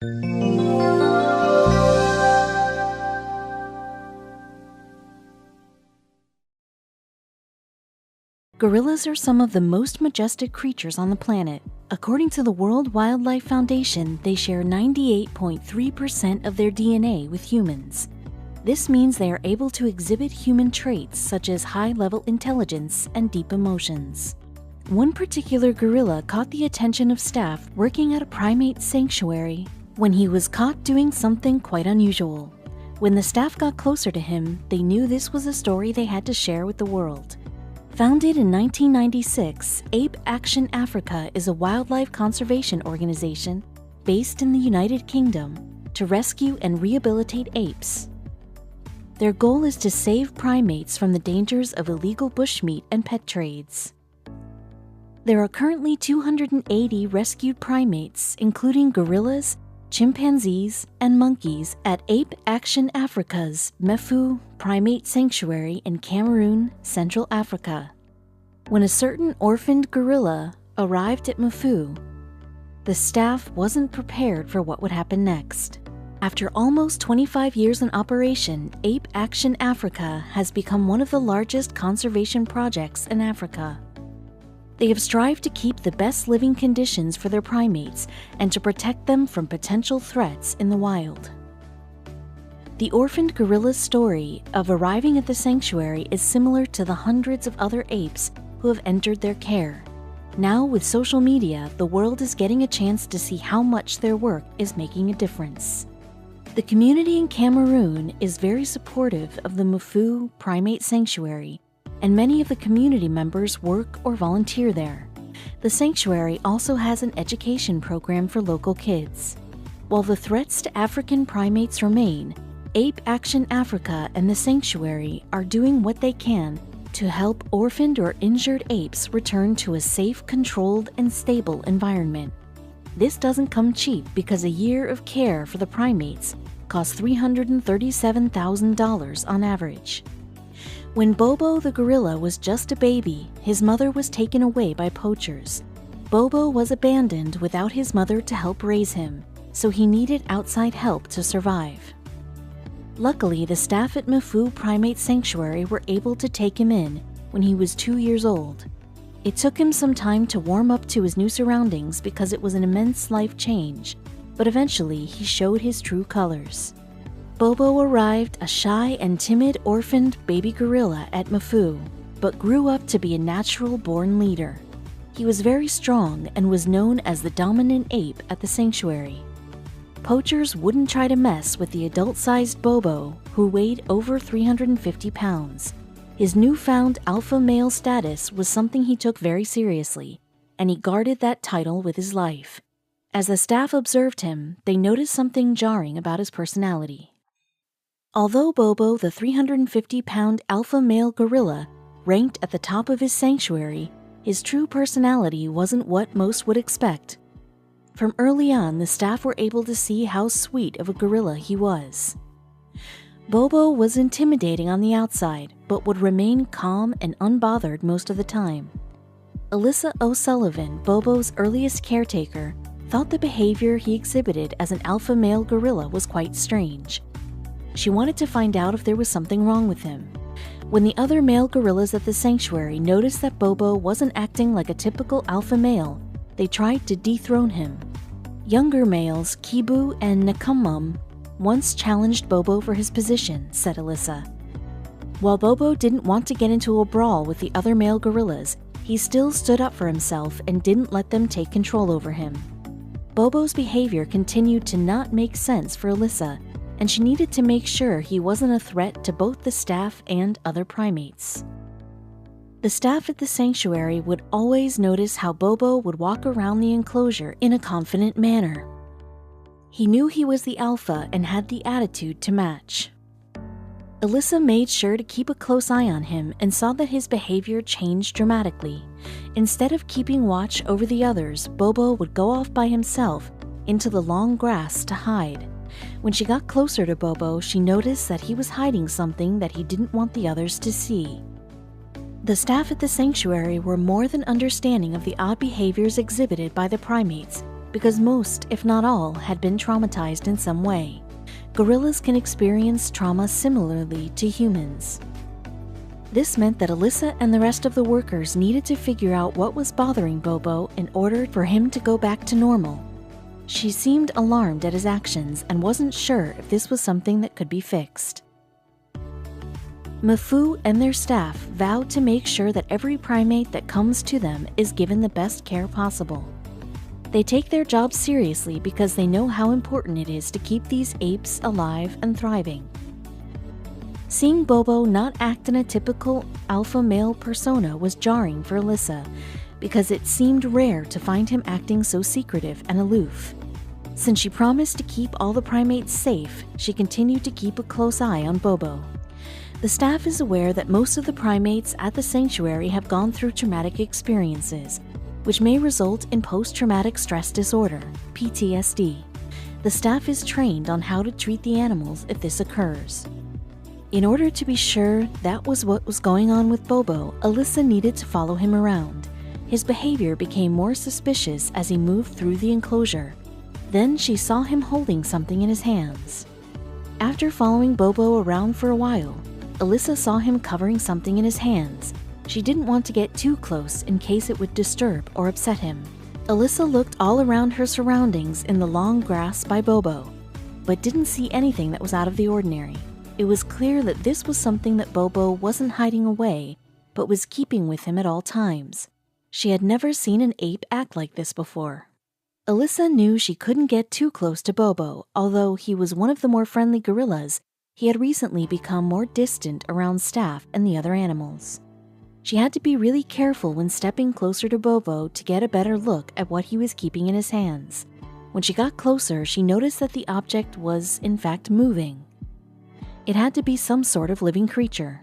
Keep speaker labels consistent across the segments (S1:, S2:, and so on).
S1: Gorillas are some of the most majestic creatures on the planet. According to the World Wildlife Foundation, they share 98.3% of their DNA with humans. This means they are able to exhibit human traits such as high-level intelligence and deep emotions. One particular gorilla caught the attention of staff working at a primate sanctuary when he was caught doing something quite unusual. When the staff got closer to him, they knew this was a story they had to share with the world. Founded in 1996, Ape Action Africa is a wildlife conservation organization based in the United Kingdom to rescue and rehabilitate apes. Their goal is to save primates from the dangers of illegal bushmeat and pet trades. There are currently 280 rescued primates, including gorillas, chimpanzees, and monkeys at Ape Action Africa's Mefu Primate Sanctuary in Cameroon, Central Africa. When a certain orphaned gorilla arrived at Mefu, the staff wasn't prepared for what would happen next. After almost 25 years in operation, Ape Action Africa has become one of the largest conservation projects in Africa. They have strived to keep the best living conditions for their primates and to protect them from potential threats in the wild. The orphaned gorilla's story of arriving at the sanctuary is similar to the hundreds of other apes who have entered their care. Now, with social media, the world is getting a chance to see how much their work is making a difference. The community in Cameroon is very supportive of the Mefu Primate Sanctuary, and many of the community members work or volunteer there. The sanctuary also has an education program for local kids. While the threats to African primates remain, Ape Action Africa and the sanctuary are doing what they can to help orphaned or injured apes return to a safe, controlled, and stable environment. This doesn't come cheap because a year of care for the primates costs $337,000 on average. When Bobo the gorilla was just a baby, his mother was taken away by poachers. Bobo was abandoned without his mother to help raise him, so he needed outside help to survive. Luckily, the staff at Mefu Primate Sanctuary were able to take him in when he was 2 years old. It took him some time to warm up to his new surroundings because it was an immense life change, but eventually he showed his true colors. Bobo arrived a shy and timid orphaned baby gorilla at Mefu, but grew up to be a natural-born leader. He was very strong and was known as the dominant ape at the sanctuary. Poachers wouldn't try to mess with the adult-sized Bobo, who weighed over 350 pounds. His newfound alpha male status was something he took very seriously, and he guarded that title with his life. As the staff observed him, they noticed something jarring about his personality. Although Bobo, the 350-pound alpha male gorilla, ranked at the top of his sanctuary, his true personality wasn't what most would expect. From early on, the staff were able to see how sweet of a gorilla he was. Bobo was intimidating on the outside, but would remain calm and unbothered most of the time. Alyssa O'Sullivan, Bobo's earliest caretaker, thought the behavior he exhibited as an alpha male gorilla was quite strange. She wanted to find out if there was something wrong with him. When the other male gorillas at the sanctuary noticed that Bobo wasn't acting like a typical alpha male, they tried to dethrone him. Younger males, Kibu and Nakamum, once challenged Bobo for his position, said Alyssa. While Bobo didn't want to get into a brawl with the other male gorillas, he still stood up for himself and didn't let them take control over him. Bobo's behavior continued to not make sense for Alyssa, and she needed to make sure he wasn't a threat to both the staff and other primates. The staff at the sanctuary would always notice how Bobo would walk around the enclosure in a confident manner. He knew he was the alpha and had the attitude to match. Alyssa made sure to keep a close eye on him and saw that his behavior changed dramatically. Instead of keeping watch over the others, Bobo would go off by himself into the long grass to hide. When she got closer to Bobo, she noticed that he was hiding something that he didn't want the others to see. The staff at the sanctuary were more than understanding of the odd behaviors exhibited by the primates because most, if not all, had been traumatized in some way. Gorillas can experience trauma similarly to humans. This meant that Alyssa and the rest of the workers needed to figure out what was bothering Bobo in order for him to go back to normal. She seemed alarmed at his actions and wasn't sure if this was something that could be fixed. Mfu and their staff vowed to make sure that every primate that comes to them is given the best care possible. They take their job seriously because they know how important it is to keep these apes alive and thriving. Seeing Bobo not act in a typical alpha male persona was jarring for Alyssa, because it seemed rare to find him acting so secretive and aloof. Since she promised to keep all the primates safe, she continued to keep a close eye on Bobo. The staff is aware that most of the primates at the sanctuary have gone through traumatic experiences, which may result in post-traumatic stress disorder, PTSD. The staff is trained on how to treat the animals if this occurs. In order to be sure that was what was going on with Bobo, Alyssa needed to follow him around. His behavior became more suspicious as he moved through the enclosure. Then she saw him holding something in his hands. After following Bobo around for a while, Alyssa saw him covering something in his hands. She didn't want to get too close in case it would disturb or upset him. Alyssa looked all around her surroundings in the long grass by Bobo, but didn't see anything that was out of the ordinary. It was clear that this was something that Bobo wasn't hiding away, but was keeping with him at all times. She had never seen an ape act like this before. Alyssa knew she couldn't get too close to Bobo. Although he was one of the more friendly gorillas, he had recently become more distant around staff and the other animals. She had to be really careful when stepping closer to Bobo to get a better look at what he was keeping in his hands. When she got closer, she noticed that the object was, in fact, moving. It had to be some sort of living creature.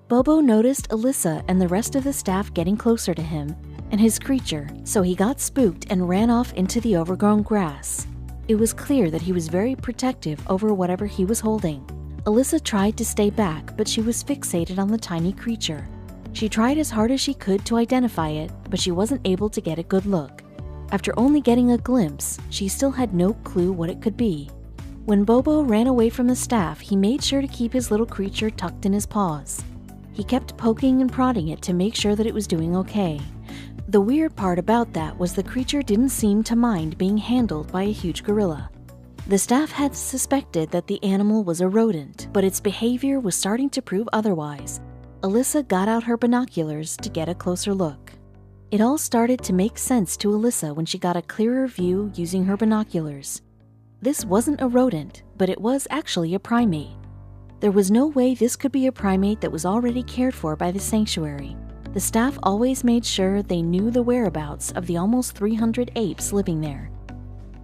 S1: Bobo noticed Alyssa and the rest of the staff getting closer to him and his creature, so he got spooked and ran off into the overgrown grass. It was clear that he was very protective over whatever he was holding. Alyssa tried to stay back, but she was fixated on the tiny creature. She tried as hard as she could to identify it, but she wasn't able to get a good look. After only getting a glimpse, she still had no clue what it could be. When Bobo ran away from the staff, he made sure to keep his little creature tucked in his paws. He kept poking and prodding it to make sure that it was doing okay. The weird part about that was the creature didn't seem to mind being handled by a huge gorilla. The staff had suspected that the animal was a rodent, but its behavior was starting to prove otherwise. Alyssa got out her binoculars to get a closer look. It all started to make sense to Alyssa when she got a clearer view using her binoculars. This wasn't a rodent, but it was actually a primate. There was no way this could be a primate that was already cared for by the sanctuary. The staff always made sure they knew the whereabouts of the almost 300 apes living there.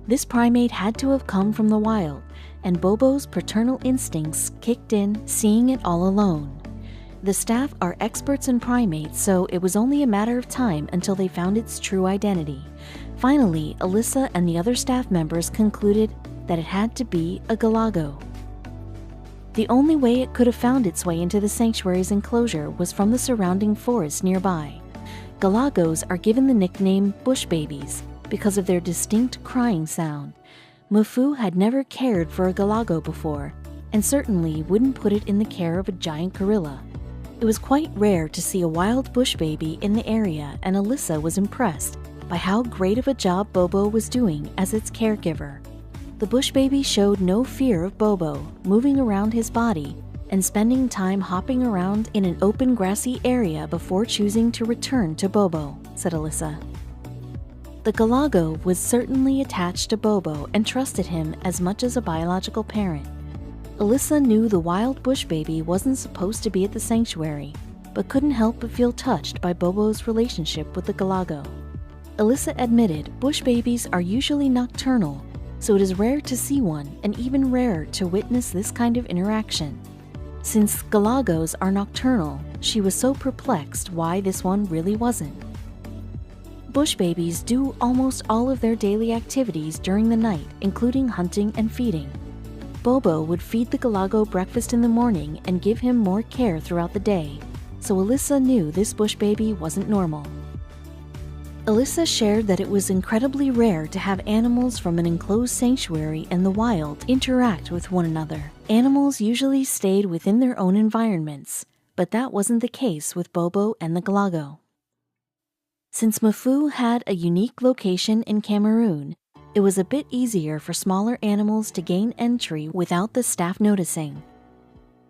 S1: This primate had to have come from the wild, and Bobo's paternal instincts kicked in, seeing it all alone. The staff are experts in primates, so it was only a matter of time until they found its true identity. Finally, Alyssa and the other staff members concluded that it had to be a galago. The only way it could have found its way into the sanctuary's enclosure was from the surrounding forest nearby. Galagos are given the nickname bush babies because of their distinct crying sound. Mfu had never cared for a galago before, and certainly wouldn't put it in the care of a giant gorilla. It was quite rare to see a wild bush baby in the area, and Alyssa was impressed by how great of a job Bobo was doing as its caregiver. The bush baby showed no fear of Bobo, moving around his body and spending time hopping around in an open grassy area before choosing to return to Bobo, said Alyssa. The galago was certainly attached to Bobo and trusted him as much as a biological parent. Alyssa knew the wild bush baby wasn't supposed to be at the sanctuary, but couldn't help but feel touched by Bobo's relationship with the galago. Alyssa admitted bush babies are usually nocturnal, so it is rare to see one and even rarer to witness this kind of interaction. Since galagos are nocturnal, she was so perplexed why this one really wasn't. Bush babies do almost all of their daily activities during the night, including hunting and feeding. Bobo would feed the galago breakfast in the morning and give him more care throughout the day, so Alyssa knew this bush baby wasn't normal. Alyssa shared that it was incredibly rare to have animals from an enclosed sanctuary in the wild interact with one another. Animals usually stayed within their own environments, but that wasn't the case with Bobo and the Galago. Since Mafu had a unique location in Cameroon, it was a bit easier for smaller animals to gain entry without the staff noticing.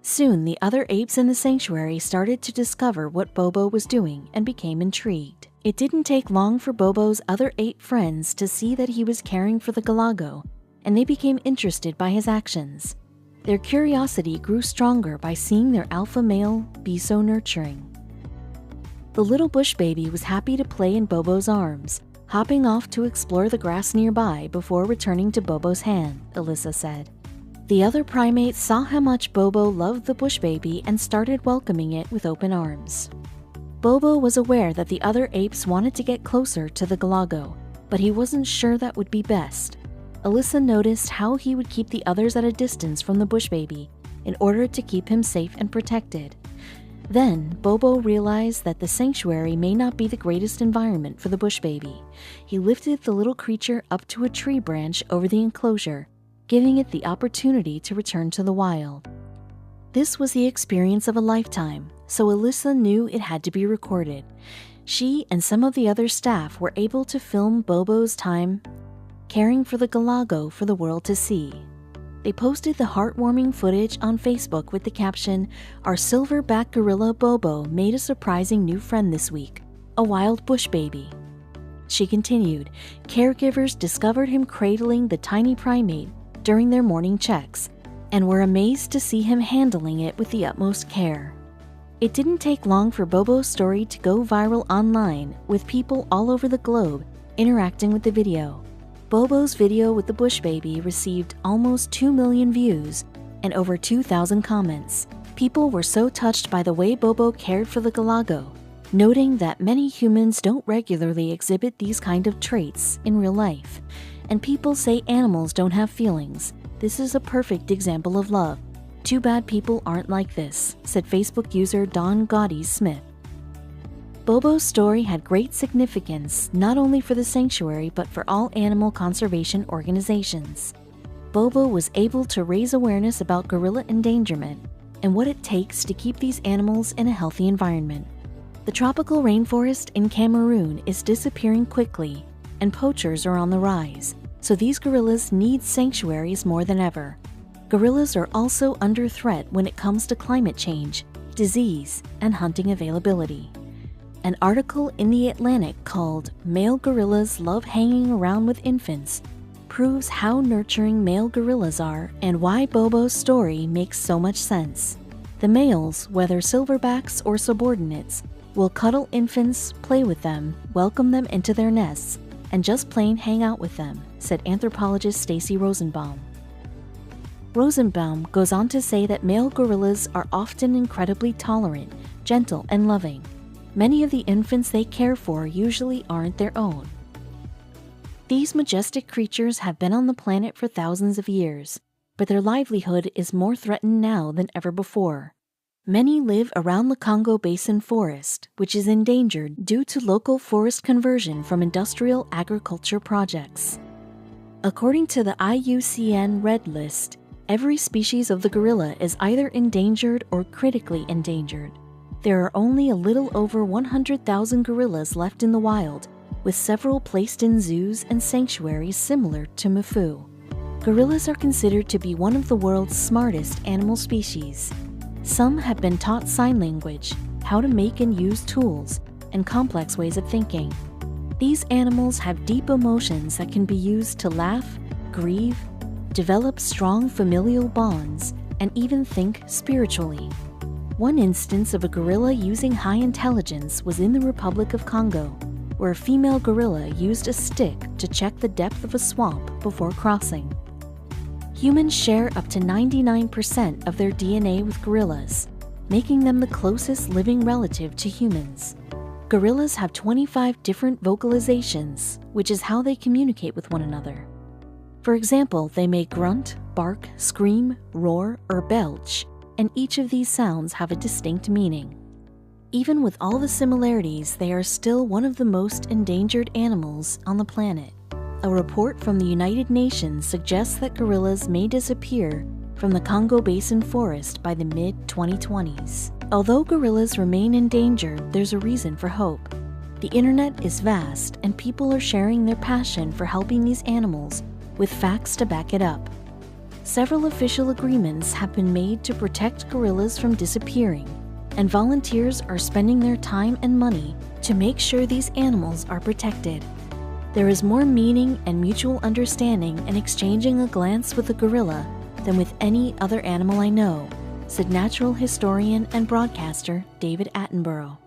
S1: Soon, the other apes in the sanctuary started to discover what Bobo was doing and became intrigued. It didn't take long for Bobo's other ape friends to see that he was caring for the Galago, and they became interested by his actions. Their curiosity grew stronger by seeing their alpha male be so nurturing. The little bush baby was happy to play in Bobo's arms, hopping off to explore the grass nearby before returning to Bobo's hand, Alyssa said. The other primates saw how much Bobo loved the bush baby and started welcoming it with open arms. Bobo was aware that the other apes wanted to get closer to the Galago, but he wasn't sure that would be best. Alyssa noticed how he would keep the others at a distance from the bush baby in order to keep him safe and protected. Then, Bobo realized that the sanctuary may not be the greatest environment for the bush baby. He lifted the little creature up to a tree branch over the enclosure, giving it the opportunity to return to the wild. This was the experience of a lifetime, so Alyssa knew it had to be recorded. She and some of the other staff were able to film Bobo's time caring for the Galago for the world to see. They posted the heartwarming footage on Facebook with the caption, "Our silverback gorilla Bobo made a surprising new friend this week, a wild bush baby." She continued, caregivers discovered him cradling the tiny primate during their morning checks and were amazed to see him handling it with the utmost care. It didn't take long for Bobo's story to go viral online, with people all over the globe interacting with the video. Bobo's video with the bush baby received almost 2 million views and over 2,000 comments. People were so touched by the way Bobo cared for the Galago, noting that many humans don't regularly exhibit these kind of traits in real life. And people say animals don't have feelings. This is a perfect example of love. Too bad people aren't like this, said Facebook user Don Gotti Smith. Bobo's story had great significance not only for the sanctuary but for all animal conservation organizations. Bobo was able to raise awareness about gorilla endangerment and what it takes to keep these animals in a healthy environment. The tropical rainforest in Cameroon is disappearing quickly, and poachers are on the rise, so these gorillas need sanctuaries more than ever. Gorillas are also under threat when it comes to climate change, disease, and hunting availability. An article in The Atlantic called "Male Gorillas Love Hanging Around with Infants" proves how nurturing male gorillas are and why Bobo's story makes so much sense. The males, whether silverbacks or subordinates, will cuddle infants, play with them, welcome them into their nests, and just plain hang out with them, said anthropologist Stacy Rosenbaum. Rosenbaum goes on to say that male gorillas are often incredibly tolerant, gentle, and loving. Many of the infants they care for usually aren't their own. These majestic creatures have been on the planet for thousands of years, but their livelihood is more threatened now than ever before. Many live around the Congo Basin forest, which is endangered due to local forest conversion from industrial agriculture projects. According to the IUCN Red List, every species of the gorilla is either endangered or critically endangered. There are only a little over 100,000 gorillas left in the wild, with several placed in zoos and sanctuaries similar to Mafu. Gorillas are considered to be one of the world's smartest animal species. Some have been taught sign language, how to make and use tools, and complex ways of thinking. These animals have deep emotions that can be used to laugh, grieve, develop strong familial bonds, and even think spiritually. One instance of a gorilla using high intelligence was in the Republic of Congo, where a female gorilla used a stick to check the depth of a swamp before crossing. Humans share up to 99% of their DNA with gorillas, making them the closest living relative to humans. Gorillas have 25 different vocalizations, which is how they communicate with one another. For example, they may grunt, bark, scream, roar, or belch, and each of these sounds have a distinct meaning. Even with all the similarities, they are still one of the most endangered animals on the planet. A report from the United Nations suggests that gorillas may disappear from the Congo Basin forest by the mid-2020s. Although gorillas remain endangered, there's a reason for hope. The internet is vast, and people are sharing their passion for helping these animals with facts to back it up. Several official agreements have been made to protect gorillas from disappearing, and volunteers are spending their time and money to make sure these animals are protected. There is more meaning and mutual understanding in exchanging a glance with a gorilla than with any other animal I know, said natural historian and broadcaster David Attenborough.